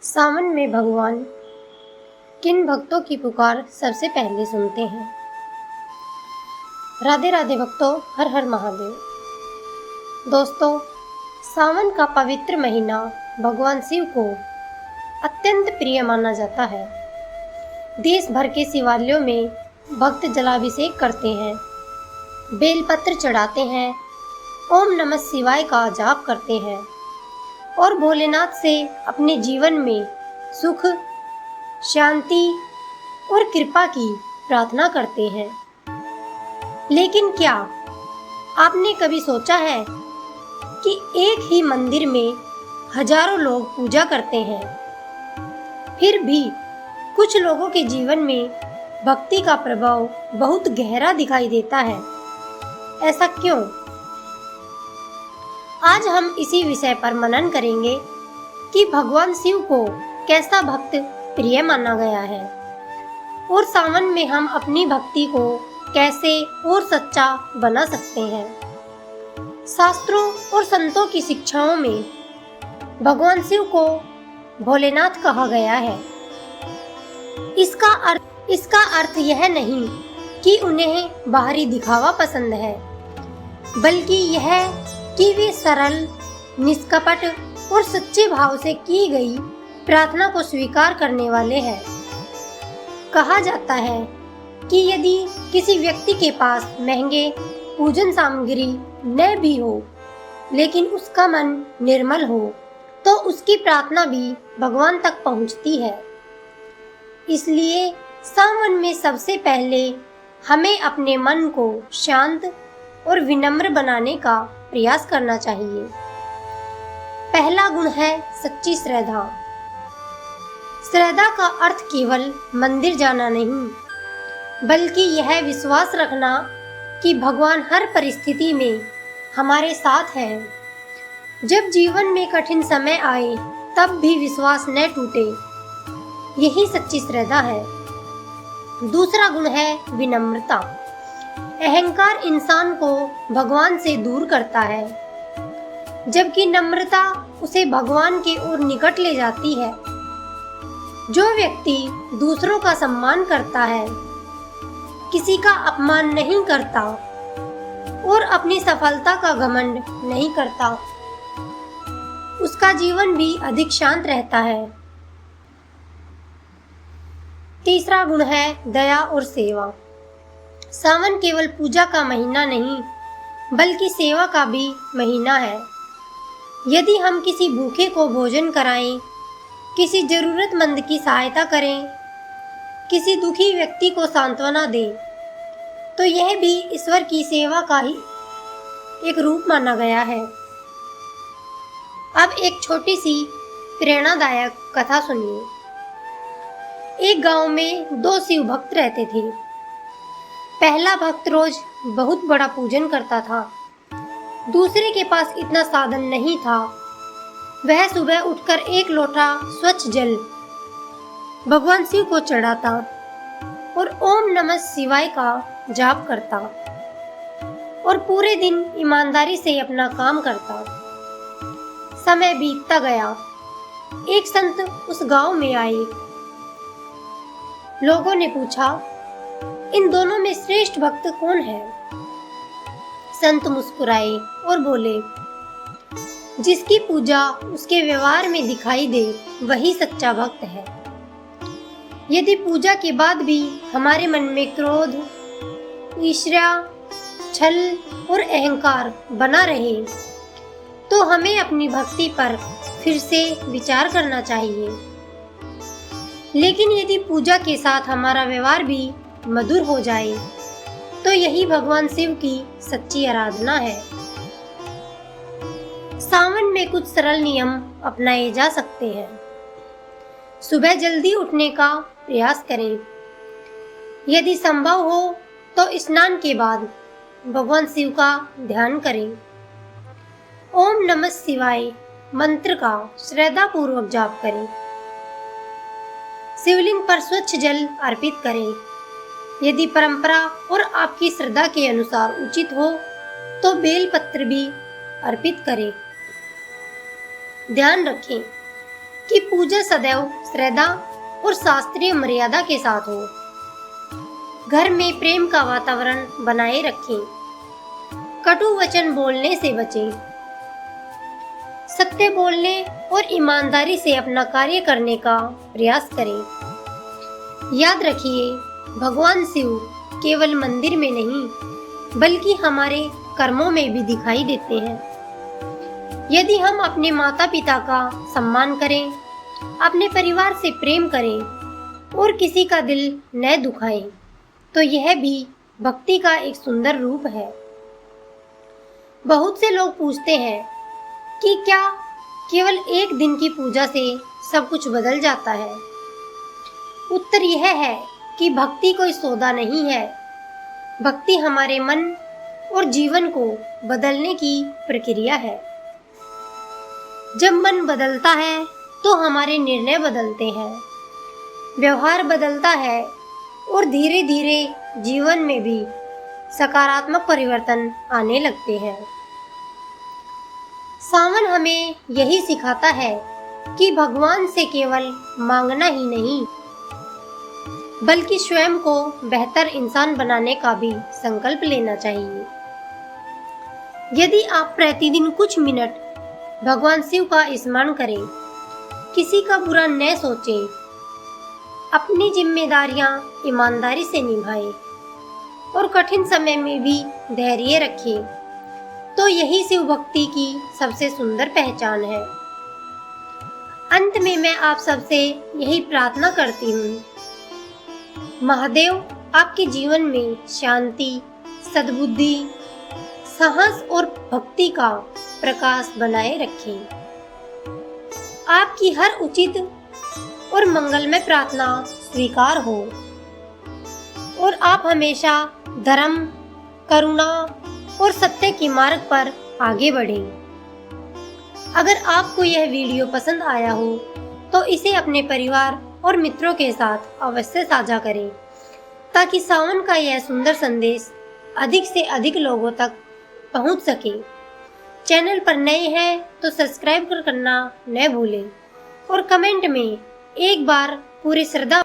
सावन में भगवान किन भक्तों की पुकार सबसे पहले सुनते हैं। राधे राधे भक्तों, हर हर महादेव। दोस्तों, सावन का पवित्र महीना भगवान शिव को अत्यंत प्रिय माना जाता है। देश भर के शिवालयों में भक्त जलाभिषेक करते हैं, बेलपत्र चढ़ाते हैं, ओम नमः शिवाय का जाप करते हैं और भोलेनाथ से अपने जीवन में सुख, शांति और कृपा की प्रार्थना करते हैं। लेकिन क्या आपने कभी सोचा है कि एक ही मंदिर में हजारों लोग पूजा करते हैं, फिर भी कुछ लोगों के जीवन में भक्ति का प्रभाव बहुत गहरा दिखाई देता है। ऐसा क्यों? आज हम इसी विषय पर मनन करेंगे कि भगवान शिव को कैसा भक्त प्रिय माना गया है और सावन में हम अपनी भक्ति को कैसे और सच्चा बना सकते हैं। शास्त्रों और संतों की शिक्षाओं में भगवान शिव को भोलेनाथ कहा गया है। इसका अर्थ यह नहीं कि उन्हें बाहरी दिखावा पसंद है, बल्कि यह कि वे सरल, निष्कपट और सच्चे भाव से की गई प्रार्थना को स्वीकार करने वाले हैं। कहा जाता है कि यदि किसी व्यक्ति के पास महंगे पूजन सामग्री न भी हो, लेकिन उसका मन निर्मल हो, तो उसकी प्रार्थना भी भगवान तक पहुंचती है। इसलिए सावन में सबसे पहले हमें अपने मन को शांत और विनम्र बनाने का प्रयास करना चाहिए। पहला गुण है सच्ची श्रद्धा। श्रद्धा का अर्थ केवल मंदिर जाना नहीं, बल्कि यह विश्वास रखना कि भगवान हर परिस्थिति में हमारे साथ है। जब जीवन में कठिन समय आए, तब भी विश्वास न टूटे, यही सच्ची श्रद्धा है। दूसरा गुण है विनम्रता। अहंकार इंसान को भगवान से दूर करता है, जबकि नम्रता उसे भगवान के ओर निकट ले जाती है। जो व्यक्ति दूसरों का सम्मान करता है, किसी का अपमान नहीं करता और अपनी सफलता का घमंड नहीं करता, उसका जीवन भी अधिक शांत रहता है। तीसरा गुण है दया और सेवा। सावन केवल पूजा का महीना नहीं, बल्कि सेवा का भी महीना है। यदि हम किसी भूखे को भोजन कराएं, किसी जरूरतमंद की सहायता करें, किसी दुखी व्यक्ति को सांत्वना दें, तो यह भी ईश्वर की सेवा का ही एक रूप माना गया है। अब एक छोटी सी प्रेरणादायक कथा सुनिए। एक गांव में दो शिव भक्त रहते थे। पहला भक्त रोज बहुत बड़ा पूजन करता था। दूसरे के पास इतना साधन नहीं था। वह सुबह उठकर एक लोटा स्वच्छ जल भगवान शिव को चढ़ाता और ओम नमः शिवाय का जाप करता और पूरे दिन ईमानदारी से अपना काम करता। समय बीतता गया। एक संत उस गांव में आए। लोगों ने पूछा, इन दोनों में श्रेष्ठ भक्त कौन है? संत मुस्कुराए और बोले, जिसकी पूजा उसके व्यवहार में दिखाई दे, वही सच्चा भक्त है। यदि पूजा के बाद भी हमारे मन में क्रोध, ईर्ष्या, छल और अहंकार बना रहे, तो हमें अपनी भक्ति पर फिर से विचार करना चाहिए। लेकिन यदि पूजा के साथ हमारा व्यवहार भी मधुर हो जाए, तो यही भगवान शिव की सच्ची आराधना है। सावन में कुछ सरल नियम अपनाए जा सकते हैं। सुबह जल्दी उठने का प्रयास करें। यदि संभव हो तो स्नान के बाद भगवान शिव का ध्यान करें। ओम नमः शिवाय मंत्र का श्रद्धापूर्वक जाप करें। शिवलिंग पर स्वच्छ जल अर्पित करें। यदि परंपरा और आपकी श्रद्धा के अनुसार उचित हो, तो बेल पत्र भी अर्पित करें। ध्यान रखें, कि पूजा सदैव श्रद्धा और शास्त्रीय मर्यादा के साथ हो। घर में प्रेम का वातावरण बनाए रखें। कटु वचन बोलने से बचें। सत्य बोलने और ईमानदारी से अपना कार्य करने का प्रयास करें। याद रखिए, भगवान शिव केवल मंदिर में नहीं बल्कि हमारे कर्मों में भी दिखाई देते हैं। यदि हम अपने माता पिता का सम्मान करें, अपने परिवार से प्रेम करें और किसी का दिल न दुखाएं, तो यह भी भक्ति का एक सुंदर रूप है। बहुत से लोग पूछते हैं कि क्या केवल एक दिन की पूजा से सब कुछ बदल जाता है? उत्तर यह है कि भक्ति कोई सौदा नहीं है। भक्ति हमारे मन और जीवन को बदलने की प्रक्रिया है। जब मन बदलता है तो हमारे निर्णय बदलते हैं, व्यवहार बदलता है और धीरे धीरे जीवन में भी सकारात्मक परिवर्तन आने लगते हैं। सावन हमें यही सिखाता है कि भगवान से केवल मांगना ही नहीं बल्कि स्वयं को बेहतर इंसान बनाने का भी संकल्प लेना चाहिए। यदि आप प्रतिदिन कुछ मिनट भगवान शिव का स्मरण करें, किसी का बुरा न सोचें, अपनी जिम्मेदारियां ईमानदारी से निभाएं और कठिन समय में भी धैर्य रखें, तो यही शिव भक्ति की सबसे सुंदर पहचान है। अंत में मैं आप सबसे यही प्रार्थना करती हूँ, महादेव आपके जीवन में शांति, सद्बुद्धि, साहस और भक्ति का प्रकाश बनाए रखें। आपकी हर उचित और मंगलमय प्रार्थना स्वीकार हो और आप हमेशा धर्म, करुणा और सत्य के मार्ग पर आगे बढ़ें। अगर आपको यह वीडियो पसंद आया हो तो इसे अपने परिवार और मित्रों के साथ अवश्य साझा करें, ताकि सावन का यह सुंदर संदेश अधिक से अधिक लोगों तक पहुंच सके। चैनल पर नए हैं तो सब्सक्राइब करना न भूलें और कमेंट में एक बार पूरी श्रद्धा